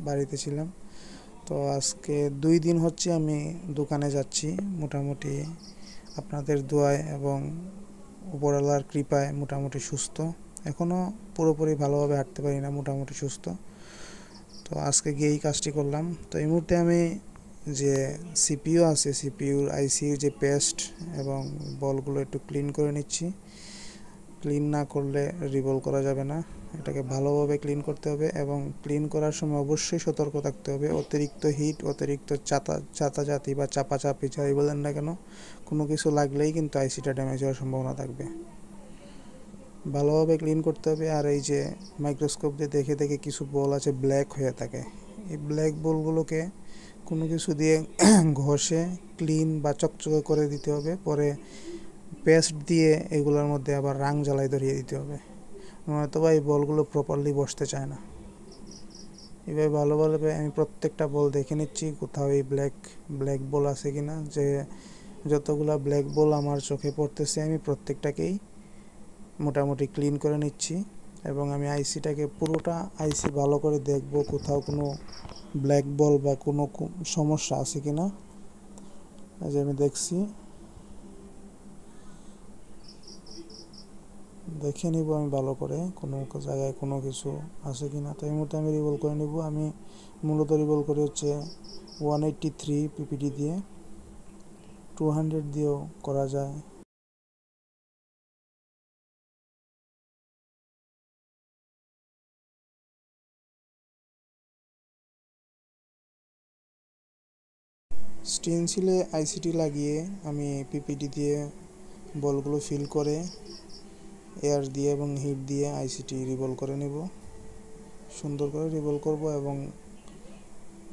বাড়িতে ছিলাম। তো আজকে 2 দিন হচ্ছে আমি দোকানে যাচ্ছি। মোটামুটি আপনাদের দোয়ায় এবং উপরওয়ালার কৃপায় মোটামুটি সুস্থ। এখনও পুরোপুরি ভালোভাবে হাঁটতে পারি না, মোটামুটি সুস্থ। তো আজকে গিয়েই কাজটি করলাম। তো এই মুহূর্তে আমি যে সিপিইউ আছে, সিপিইউর আইসির যে পেস্ট এবং বলগুলো একটু ক্লিন করে নিচ্ছি। ক্লিন না করলে রিভলভ করা যাবে না। এটাকে ভালোভাবে ক্লিন করতে হবে এবং ক্লিন করার সময় অবশ্যই সতর্ক থাকতে হবে। অতিরিক্ত হিট, অতিরিক্ত চাতাচাতি বা চাপাচাপি যাই বলেন না কেন, কোনো কিছু লাগলেই কিন্তু আইসিটা ড্যামেজ হওয়ার সম্ভাবনা থাকবে। ভালোভাবে ক্লিন করতে হবে। আর এই যে মাইক্রোস্কোপ দিয়ে দেখে দেখে কিছু বল আছে ব্ল্যাক হয়ে থাকে, এই ব্ল্যাক বলগুলোকে কোনো কিছু দিয়ে ঘষে ক্লিন বা চকচকে করে দিতে হবে। পরে পেস্ট দিয়ে এগুলোর মধ্যে আবার রাং জ্বালাই ধরিয়ে দিতে হবে, নয়তো বা এই বলগুলো প্রপারলি বসতে চায় না। এভাবে ভালোভাবে আমি প্রত্যেকটা বল দেখে নিচ্ছি কোথাও এই ব্ল্যাক বল আছে কিনা। যে যতগুলা ব্ল্যাক বল আমার চোখে পড়তেছে আমি প্রত্যেকটাকেই মোটামুটি ক্লিন করে নিচ্ছি। এবং আমি আইসিটাকে পুরোটা আইসি ভালো করে দেখব কোথাও কোনো ব্ল্যাক বল বা কোনো সমস্যা আছে কিনা। এই যে আমি দেখে নিব আমি ভালো করে কোনো জায়গায় কোনো কিছু আছে কিনা। তো এই মুহূর্তে আমি রিভলভ করে নিব। আমি মূলত রিভলভ করি হচ্ছে 183 পিপিডি দিয়ে, 200 দিয়েও করা যায়। স্টেনসিলে আইসিটি লাগিয়ে আমি পিপিডি দিয়ে বলগুলো ফিল করে এয়ার দিয়ে এবং হিট দিয়ে আইসিটি রিভলভ করে নেব। সুন্দর করে রিভলভ করব এবং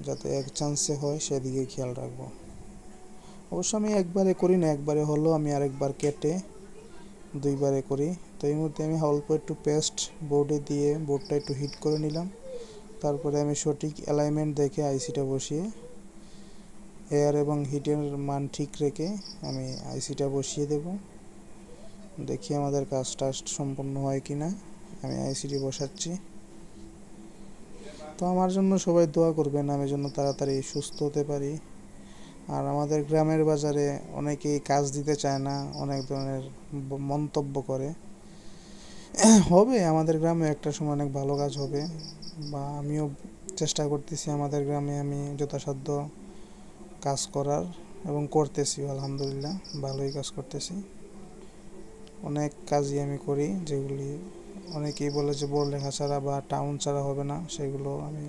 যাতে এক চান্সে হয় সেদিকে খেয়াল রাখবো। অবশ্য আমি একবারে করি না, একবারে হলেও আমি আরেকবার কেটে 2বারে করি। তো এই মুহূর্তে আমি অল্প একটু পেস্ট বোর্ডে দিয়ে বোর্ডটা একটু হিট করে নিলাম। তারপরে আমি সঠিক অ্যালাইনমেন্ট দেখে আইসিটা বসিয়ে এয়ার এবং হিটের মান ঠিক রেখে আমি আইসিটা বসিয়ে দেব। দেখি আমাদের কাজটা সম্পন্ন হয় কিনা। আমি আইসিটি বসাচ্ছি। তো আমার জন্য সবাই দোয়া করবেন, আমি যেন তাড়াতাড়ি সুস্থ হতে পারি। আর আমাদের গ্রামের বাজারে অনেকেই কাজ দিতে চায় না, অনেক ধরনের মন্তব্য করে। হবে, আমাদের গ্রামে একটা সময় অনেক ভালো কাজ হবে, বা আমিও চেষ্টা করতেছি আমাদের গ্রামে আমি যথাসাধ্য কাজ করার এবং করতেছি। আলহামদুলিল্লাহ ভালোই কাজ করতেছি। অনেক কাজই আমি করি যেগুলি অনেকেই বলে যে পড়ালেখা ছাড়া বা টাউন ছাড়া হবে না, সেগুলো আমি